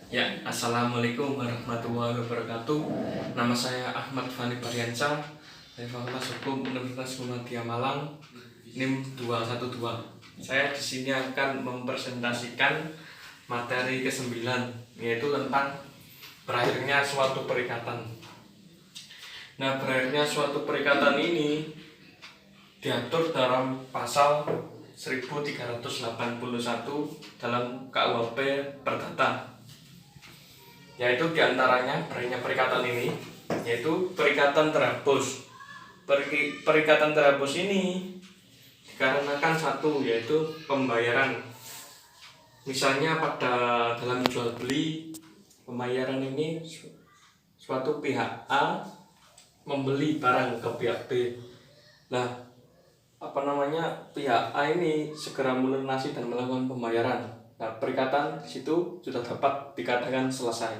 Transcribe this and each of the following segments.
Ya, assalamualaikum warahmatullahi wabarakatuh. Nama saya Ahmad Fani Baryansa dari Fakultas Hukum Universitas Muhammadiyah Malang, NIM 212. Saya di sini akan mempresentasikan materi ke-9, yaitu tentang berakhirnya suatu perikatan. Nah, berakhirnya suatu perikatan ini diatur dalam pasal 1381 dalam KUHP Perdata, yaitu diantaranya berakhirnya perikatan ini yaitu perikatan terhapus. Perikatan terhapus ini dikarenakan satu, yaitu pembayaran. Misalnya pada dalam jual beli, pembayaran ini suatu pihak A membeli barang ke pihak B. Nah, pihak A ini segera melunasi dan melakukan pembayaran. Nah, perikatan di situ sudah dapat dikatakan selesai.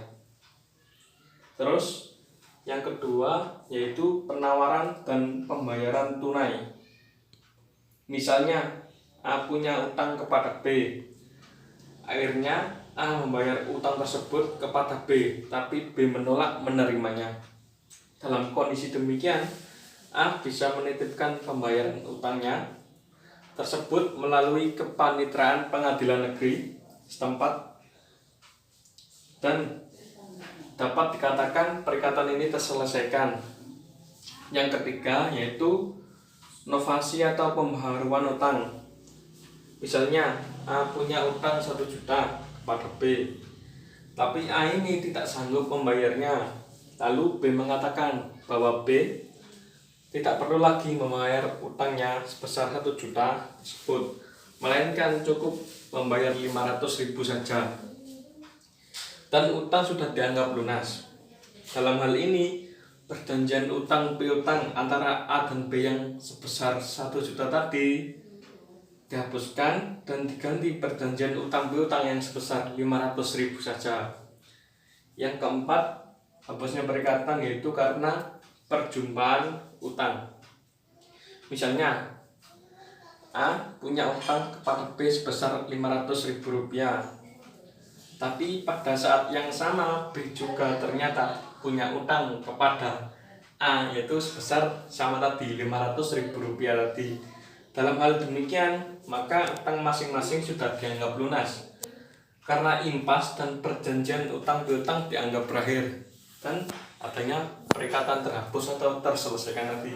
Terus yang kedua yaitu penawaran dan pembayaran tunai. Misalnya A punya utang kepada B. Akhirnya A membayar utang tersebut kepada B, tapi B menolak menerimanya. Dalam kondisi demikian, A bisa menitipkan pembayaran utangnya tersebut melalui kepanitraan pengadilan negeri setempat dan dapat dikatakan perikatan ini terselesaikan. Yang ketiga yaitu novasi atau pembaharuan utang. Misalnya A punya utang 1 juta kepada B, tapi A ini tidak sanggup membayarnya. Lalu B mengatakan bahwa B tidak perlu lagi membayar utangnya sebesar 1 juta tersebut, melainkan cukup membayar 500.000 saja, dan utang sudah dianggap lunas. Dalam hal ini, perjanjian utang piutang antara A dan B yang sebesar 1 juta tadi dihapuskan dan diganti perjanjian utang piutang yang sebesar 500.000 saja. Yang keempat, hapusnya perikatan yaitu karena perjumpaan utang. Misalnya A punya utang kepada B sebesar 500.000 rupiah, tapi pada saat yang sama B juga ternyata punya utang kepada A, yaitu sebesar sama tadi 500.000 rupiah tadi. Dalam hal demikian, maka utang masing-masing sudah dianggap lunas karena impas dan perjanjian utang piutang dianggap berakhir dan adanya perikatan terhapus atau terselesaikan tadi.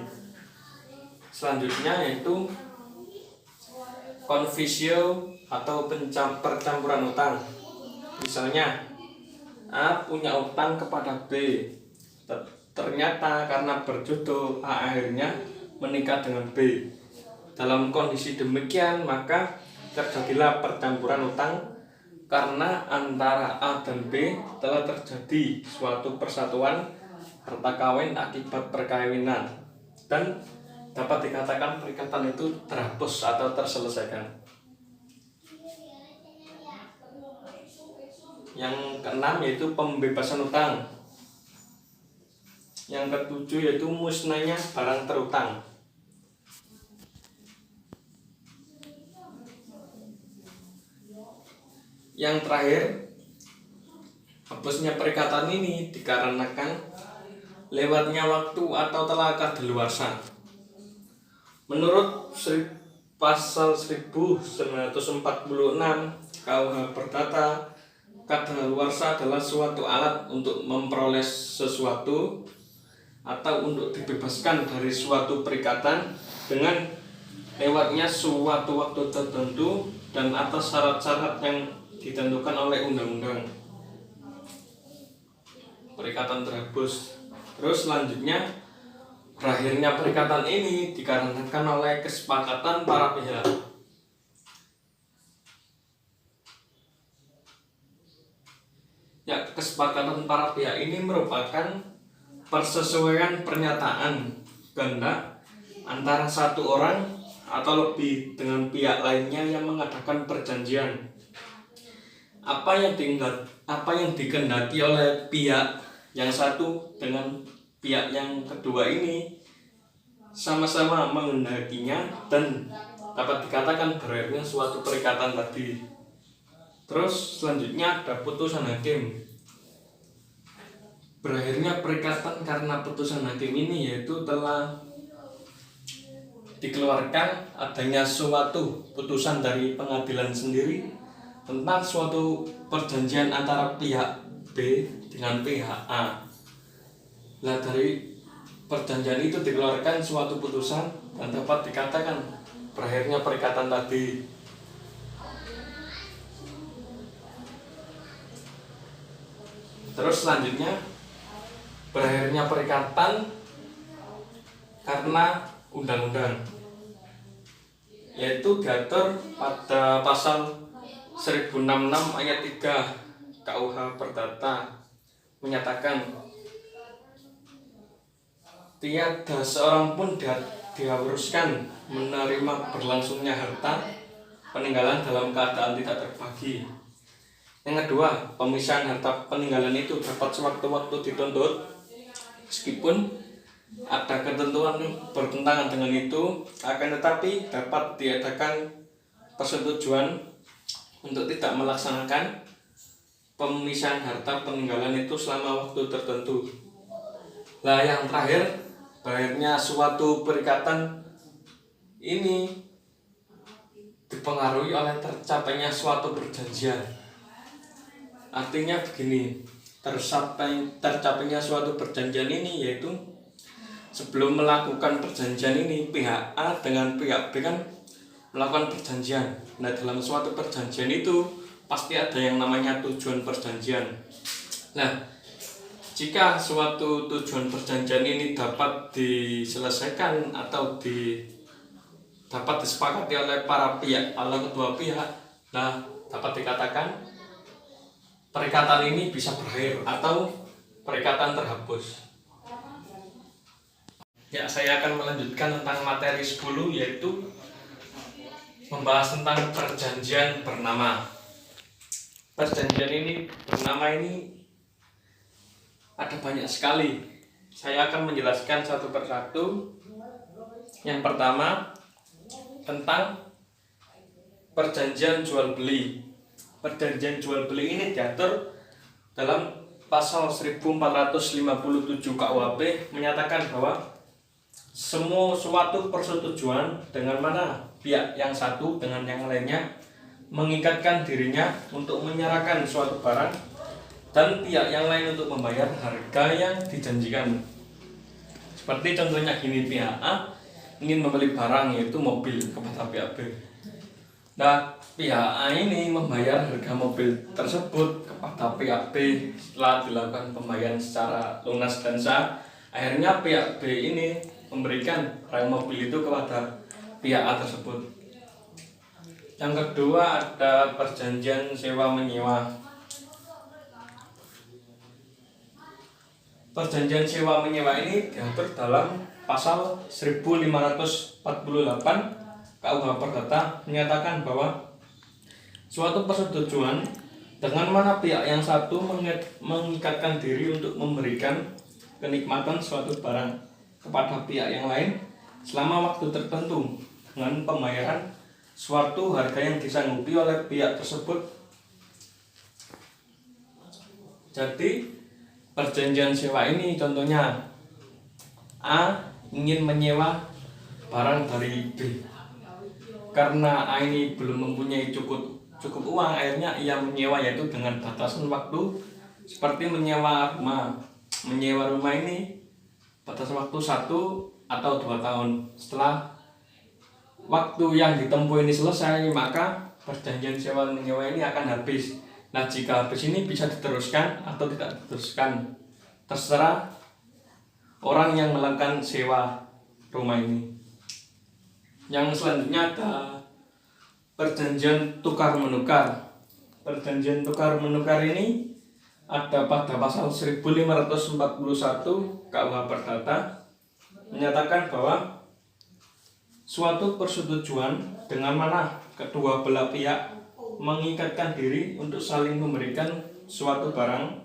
Selanjutnya yaitu convisio atau percampuran utang. Misalnya A punya utang kepada B, ternyata karena berjodoh A akhirnya menikah dengan B. Dalam kondisi demikian maka terjadilah percampuran utang karena antara A dan B telah terjadi suatu persatuan harta kawin akibat perkawinan dan dapat dikatakan perikatan itu terhapus atau terselesaikan. Yang keenam yaitu pembebasan utang. Yang ketujuh yaitu musnahnya barang terutang. Yang terakhir, hapusnya perikatan ini dikarenakan lewatnya waktu atau telah kadaluarsa. Menurut pasal 1946 KUH Perdata, kadaluarsa adalah suatu alat untuk memperoleh sesuatu atau untuk dibebaskan dari suatu perikatan dengan lewatnya suatu waktu tertentu dan atas syarat-syarat yang ditentukan oleh undang-undang. Perikatan terhapus. Terus selanjutnya, berakhirnya perikatan ini dikarenakan oleh kesepakatan para pihak. Ya, kesepakatan para pihak ini merupakan persesuaian pernyataan kehendak antara satu orang atau lebih dengan pihak lainnya yang mengadakan perjanjian. Apa yang dikehendaki oleh pihak yang satu dengan pihak yang kedua ini sama-sama menghendakinya dan dapat dikatakan berakhirnya suatu perikatan tadi. Terus selanjutnya ada putusan hakim. Berakhirnya perikatan karena putusan hakim ini yaitu telah dikeluarkan adanya suatu putusan dari pengadilan sendiri tentang suatu perjanjian antara pihak B dengan pihak A. Nah, dari perjanjian itu dikeluarkan suatu putusan dan dapat dikatakan berakhirnya perikatan tadi. Terus selanjutnya berakhirnya perikatan karena undang-undang, yaitu diatur pada pasal 1066 ayat 3 KUH Perdata, menyatakan tiada seorang pun diharuskan menerima berlangsungnya harta peninggalan dalam keadaan tidak terbagi. Yang kedua, pemisahan harta peninggalan itu dapat sewaktu-waktu dituntut meskipun ada ketentuan bertentangan dengan itu, akan tetapi dapat diadakan persetujuan untuk tidak melaksanakan pemisahan harta peninggalan itu selama waktu tertentu. Nah, yang terakhir, berakhirnya suatu perikatan ini dipengaruhi oleh tercapainya suatu perjanjian. Artinya begini, tercapainya suatu perjanjian ini yaitu sebelum melakukan perjanjian ini pihak A dengan pihak B kan melakukan perjanjian. Nah, dalam suatu perjanjian itu pasti ada yang namanya tujuan perjanjian. Nah, jika suatu tujuan perjanjian ini dapat diselesaikan atau dapat disepakati oleh para pihak, oleh kedua pihak, nah dapat dikatakan perikatan ini bisa berakhir atau perikatan terhapus. Ya, saya akan melanjutkan tentang materi 10, yaitu membahas tentang perjanjian bernama. Perjanjian ini bernama ini ada banyak sekali. Saya akan menjelaskan satu persatu. Yang pertama tentang perjanjian jual beli. Perjanjian jual beli ini diatur dalam pasal 1457 KUHP, menyatakan bahwa suatu persetujuan dengan mana pihak yang satu dengan yang lainnya mengikatkan dirinya untuk menyerahkan suatu barang dan pihak yang lain untuk membayar harga yang dijanjikan. Seperti contohnya gini, pihak A ingin membeli barang yaitu mobil kepada pihak B. Nah, pihak A ini membayar harga mobil tersebut kepada pihak B. Setelah dilakukan pembayaran secara lunas dan sah, akhirnya pihak B ini memberikan barang mobil itu kepada pihak A tersebut. Yang kedua ada perjanjian sewa menyewa. Perjanjian sewa menyewa ini diatur dalam pasal 1548 KUH Perdata, menyatakan bahwa suatu persetujuan dengan mana pihak yang satu mengikatkan diri untuk memberikan kenikmatan suatu barang kepada pihak yang lain selama waktu tertentu dengan pembayaran suatu harga yang disanggupi oleh pihak tersebut. Jadi perjanjian sewa ini contohnya A ingin menyewa barang dari B. Karena A ini belum mempunyai cukup uang, akhirnya ia menyewa, yaitu dengan batasan waktu seperti menyewa rumah. Menyewa rumah ini batasan waktu 1 atau 2 tahun. Setelah waktu yang ditempuh ini selesai, maka perjanjian sewa menyewa ini akan habis. Nah, jika habis ini bisa diteruskan atau tidak diteruskan, terserah orang yang melakukan sewa rumah ini. Yang selanjutnya ada perjanjian tukar menukar. Perjanjian tukar menukar ini ada pada pasal 1541 KUH Perdata, menyatakan bahwa suatu persetujuan dengan mana kedua belah pihak mengikatkan diri untuk saling memberikan suatu barang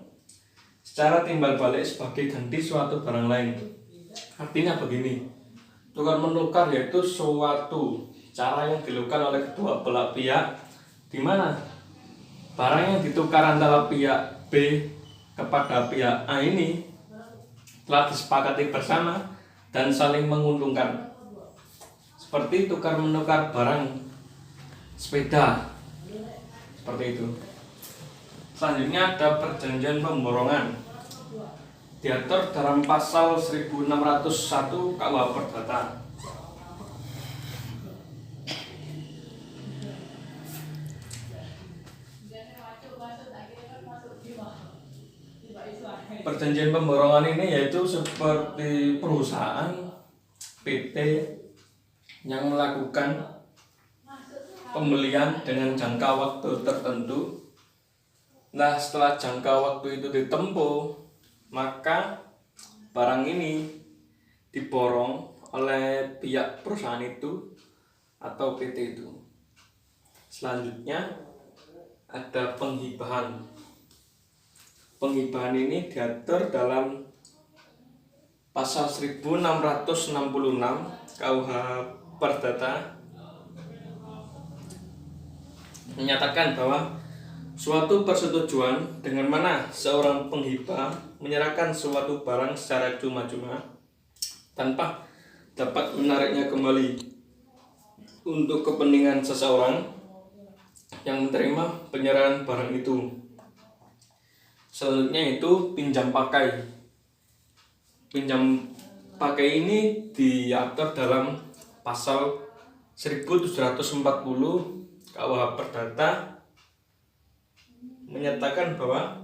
secara timbal balik sebagai ganti suatu barang lain. Artinya begini, tukar menukar yaitu suatu cara yang dilakukan oleh kedua belah pihak di mana barang yang ditukar antara pihak B kepada pihak A ini telah disepakati bersama dan saling menguntungkan. Seperti tukar menukar barang sepeda, seperti itu. Selanjutnya ada perjanjian pemborongan, diatur dalam pasal 1601 KUH Perdata. Perjanjian pemborongan ini yaitu seperti perusahaan PT yang melakukan pembelian dengan jangka waktu tertentu. Nah, setelah jangka waktu itu ditempuh, maka barang ini diborong oleh pihak perusahaan itu atau PT itu. Selanjutnya ada penghibahan. Penghibahan ini diatur dalam pasal 1666 KUH Perdata, menyatakan bahwa suatu persetujuan dengan mana seorang penghibah menyerahkan suatu barang secara cuma-cuma tanpa dapat menariknya kembali untuk kepentingan seseorang yang menerima penyerahan barang itu. Selanjutnya itu pinjam pakai. Pinjam pakai ini diatur dalam pasal 1740 KUH Perdata, menyatakan bahwa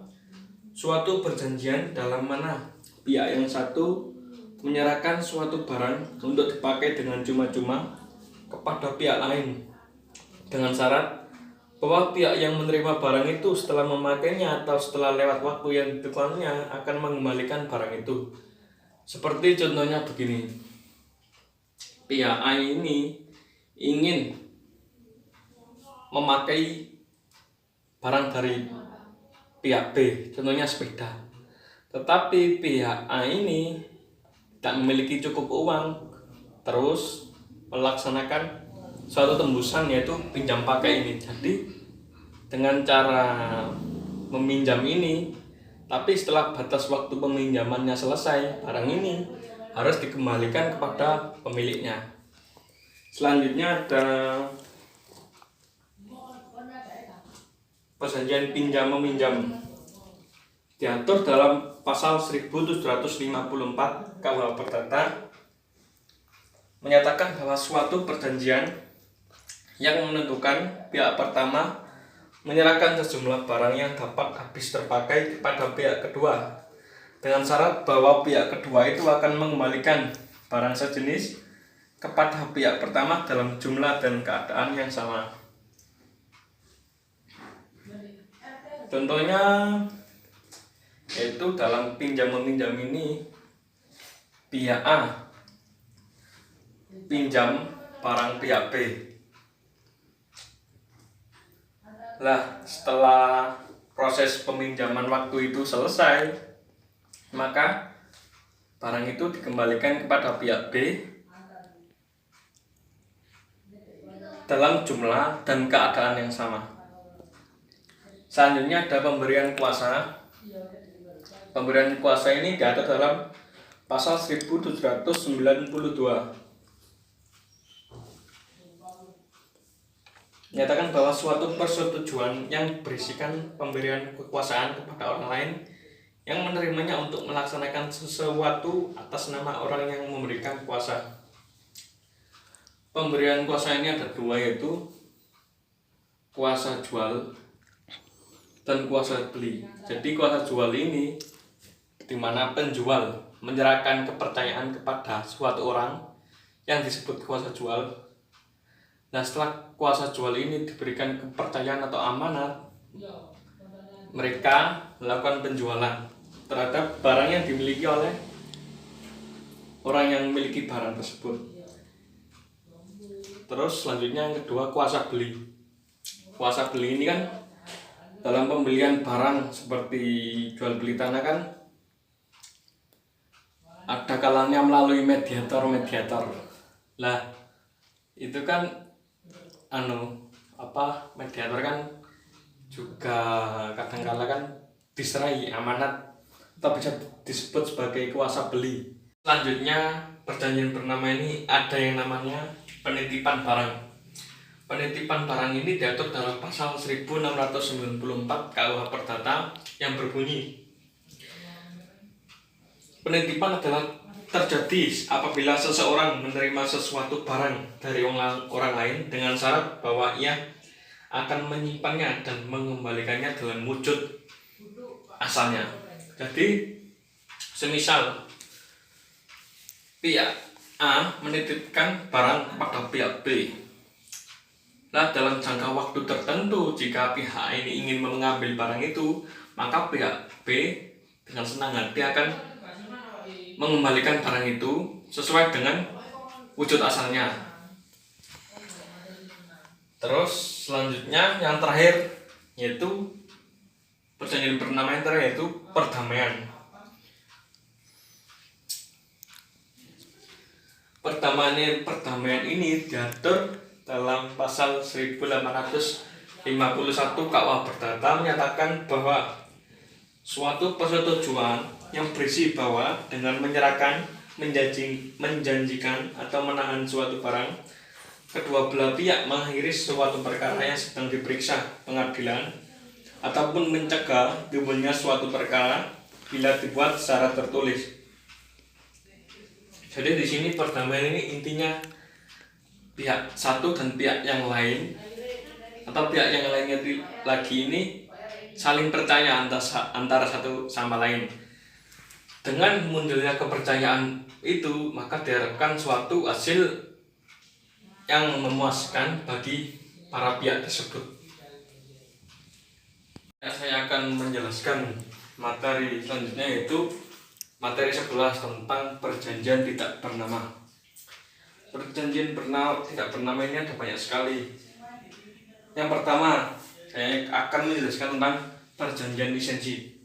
suatu perjanjian dalam mana pihak yang satu menyerahkan suatu barang untuk dipakai dengan cuma-cuma kepada pihak lain dengan syarat bahwa pihak yang menerima barang itu setelah memakainya atau setelah lewat waktu yang ditentukannya akan mengembalikan barang itu. Seperti contohnya begini, pihak A ini ingin memakai barang dari pihak B, contohnya sepeda, tetapi pihak A ini tidak memiliki cukup uang, terus melaksanakan suatu tembusan yaitu pinjam pakai ini. Jadi dengan cara meminjam ini, tapi setelah batas waktu peminjamannya selesai, barang ini harus dikembalikan kepada pemiliknya. Selanjutnya ada perjanjian pinjam meminjam, diatur dalam pasal 1754 KUH Perdata, menyatakan bahwa suatu perjanjian yang menentukan pihak pertama menyerahkan sejumlah barang yang dapat habis terpakai kepada pihak kedua dengan syarat bahwa pihak kedua itu akan mengembalikan barang sejenis kepada pihak pertama dalam jumlah dan keadaan yang sama. Contohnya yaitu dalam pinjam meminjam ini, pihak A pinjam barang pihak B. Lah, setelah proses peminjaman waktu itu selesai, maka barang itu dikembalikan kepada pihak B dalam jumlah dan keadaan yang sama. Selanjutnya ada pemberian kuasa. Pemberian kuasa ini diatur dalam pasal 1792. Menyatakan bahwa suatu persetujuan yang berisikan pemberian kekuasaan kepada orang lain yang menerimanya untuk melaksanakan sesuatu atas nama orang yang memberikan kuasa. Pemberian kuasa ini ada dua, yaitu kuasa jual dan kuasa beli. Jadi kuasa jual ini di mana penjual menyerahkan kepercayaan kepada suatu orang yang disebut kuasa jual. Nah, setelah kuasa jual ini diberikan kepercayaan atau amanat, mereka melakukan penjualan terhadap barang yang dimiliki oleh orang yang memiliki barang tersebut. Terus selanjutnya yang kedua, kuasa beli. Kuasa beli ini kan dalam pembelian barang seperti jual beli tanah kan ada kalanya melalui mediator. Lah, itu kan mediator kan juga kadangkala kan diserai amanat atau bisa disebut sebagai kuasa beli. Selanjutnya, perjanjian bernama ini ada yang namanya penitipan barang. Penitipan barang ini diatur dalam pasal 1694 KUH Perdata yang berbunyi, penitipan adalah terjadi apabila seseorang menerima sesuatu barang dari orang lain dengan syarat bahwa ia akan menyimpannya dan mengembalikannya dalam wujud asalnya. Jadi, semisal pihak A menitipkan barang kepada pihak B. Nah, dalam jangka waktu tertentu, jika pihak A ini ingin mengambil barang itu, maka pihak B dengan senang hati akan mengembalikan barang itu sesuai dengan wujud asalnya. Terus selanjutnya yang terakhir yaitu perjanjian bernama yang terakhir yaitu perdamaian. Perdamaian ini diatur dalam pasal 1851 KUH Perdata menyatakan bahwa suatu persetujuan yang berisi bahwa dengan menyerahkan, menjanjikan atau menahan suatu barang, kedua belah pihak mengakhiri suatu perkara yang sedang diperiksa pengadilan ataupun mencegah timbulnya suatu perkara bila dibuat secara tertulis. Jadi di sini perdamaian ini intinya pihak satu dan pihak yang lain atau pihak yang lainnya lagi ini saling percaya antara satu sama lain. Dengan munculnya kepercayaan itu, maka diharapkan suatu hasil yang memuaskan bagi para pihak tersebut. Saya akan menjelaskan materi selanjutnya yaitu materi 11 tentang perjanjian tidak bernama. Perjanjian tidak bernama ini ada banyak sekali. Yang pertama, saya akan menjelaskan tentang perjanjian lisensi.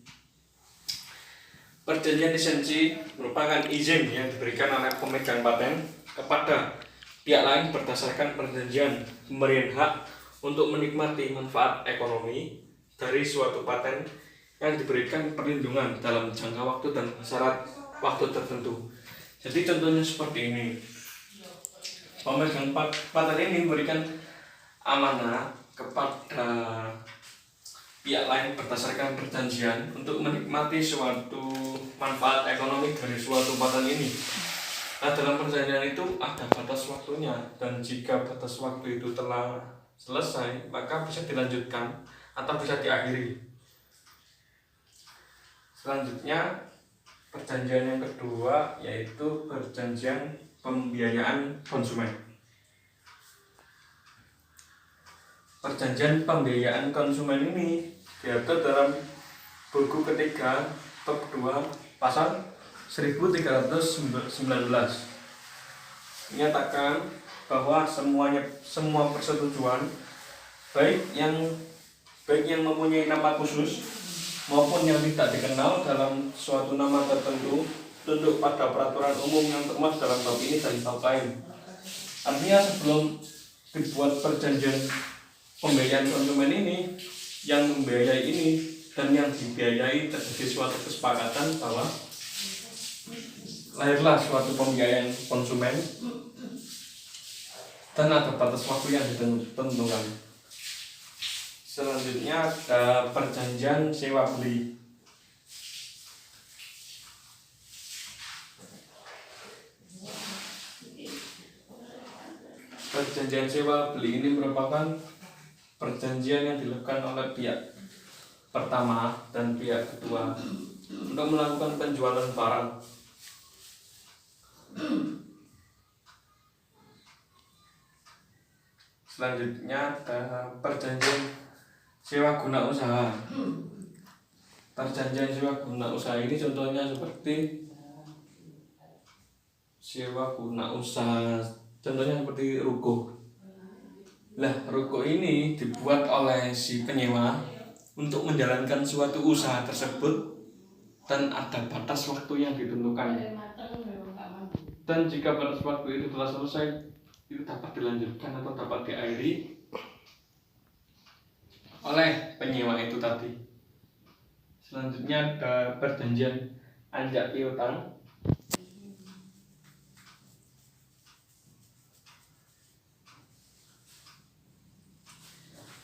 Perjanjian lisensi merupakan izin yang diberikan oleh pemegang paten kepada pihak lain berdasarkan perjanjian pemberian hak untuk menikmati manfaat ekonomi dari suatu paten yang diberikan perlindungan dalam jangka waktu dan syarat waktu tertentu. Jadi contohnya seperti ini. Pemegang paten ini memberikan amanah kepada pihak lain berdasarkan perjanjian untuk menikmati suatu manfaat ekonomi dari suatu paten ini. Nah, dalam perjanjian itu ada batas waktunya, dan jika batas waktu itu telah selesai, maka bisa dilanjutkan atau bisa diakhiri. Selanjutnya, perjanjian yang kedua yaitu perjanjian pembiayaan konsumen. Perjanjian pembiayaan konsumen ini diatur dalam buku ketiga bab 2 pasal 1319 menyatakan bahwa semua persetujuan baik yang mempunyai nama khusus maupun yang tidak dikenal dalam suatu nama tertentu tunduk pada peraturan umum yang termuat dalam bab ini dan bab lain. Artinya sebelum dibuat perjanjian pembiayaan konsumen ini, yang membiayai ini dan yang dibiayai terjadi suatu kesepakatan bahwa lahirlah suatu pembiayaan konsumen dan ada batas waktu yang ditentukan. Selanjutnya ada perjanjian sewa beli. Perjanjian sewa beli ini merupakan perjanjian yang dilakukan oleh pihak pertama dan pihak kedua untuk melakukan penjualan barang. Selanjutnya ada perjanjian sewa guna usaha. Perjanjian sewa guna usaha ini contohnya seperti sewa guna usaha, contohnya seperti ruko. Lah, ruko ini dibuat oleh si penyewa untuk menjalankan suatu usaha tersebut dan ada batas waktu yang ditentukan. Dan jika batas waktu itu telah selesai, itu dapat dilanjutkan atau dapat diakhiri oleh penyewa itu tadi. Selanjutnya ada perjanjian anjak piutang.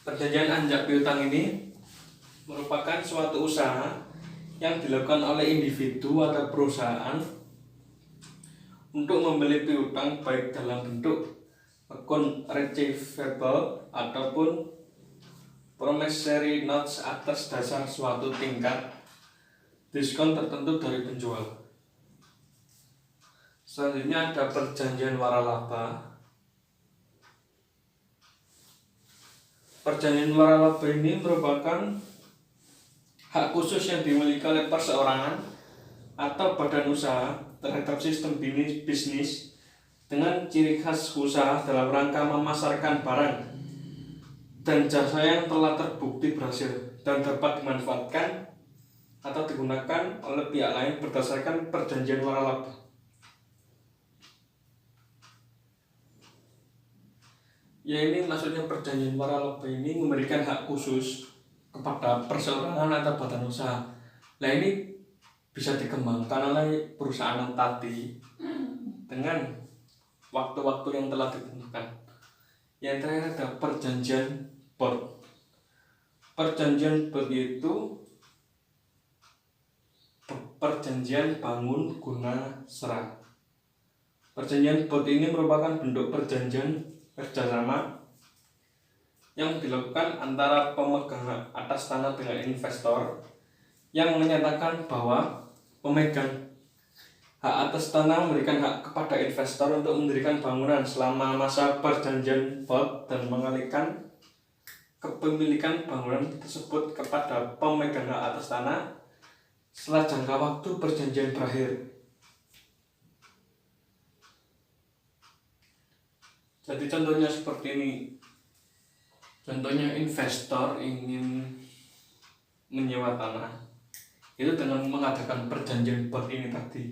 Perjanjian anjak piutang ini merupakan suatu usaha yang dilakukan oleh individu atau perusahaan untuk membeli piutang baik dalam bentuk account receivable ataupun promissory notes atas dasar suatu tingkat diskon tertentu dari penjual. Selanjutnya ada perjanjian waralaba. Perjanjian waralaba ini merupakan hak khusus yang dimiliki oleh perseorangan atau badan usaha terhadap sistem bisnis dengan ciri khas usaha dalam rangka memasarkan barang dan jasa yang telah terbukti berhasil dan dapat dimanfaatkan atau digunakan oleh pihak lain berdasarkan perjanjian waralaba. Ya, ini maksudnya perjanjian waralaba ini memberikan hak khusus kepada perseorangan atau badan usaha. Nah, ini bisa dikembangkan oleh perusahaan tadi dengan waktu-waktu yang telah ditentukan. Yang terakhir ada perjanjian bond. Perjanjian bond itu perjanjian bangun guna serah. Perjanjian bond ini merupakan bentuk perjanjian kerjasama yang dilakukan antara pemegang atas tanah dengan investor yang menyatakan bahwa pemegang hak atas tanah memberikan hak kepada investor untuk mendirikan bangunan selama masa perjanjian bond dan mengalihkan kepemilikan bangunan tersebut kepada pemegang hak atas tanah setelah jangka waktu perjanjian berakhir. Jadi contohnya seperti ini. Contohnya investor ingin menyewa tanah itu dengan mengadakan perjanjian bond ini tadi.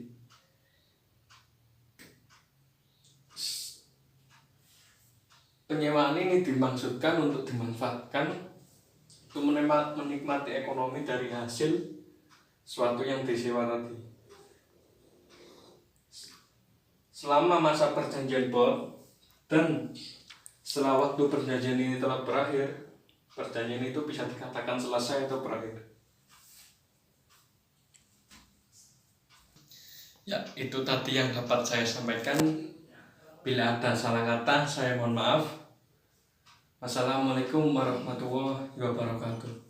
Penyewaan ini dimaksudkan untuk dimanfaatkan untuk menikmati ekonomi dari hasil suatu yang disewa tadi. Selama masa perjanjian bond dan setelah waktu perjanjian ini telah berakhir, perjanjian itu bisa dikatakan selesai atau berakhir. Ya, itu tadi yang dapat saya sampaikan. Bila ada salah kata, saya mohon maaf. Wassalamualaikum warahmatullahi wabarakatuh.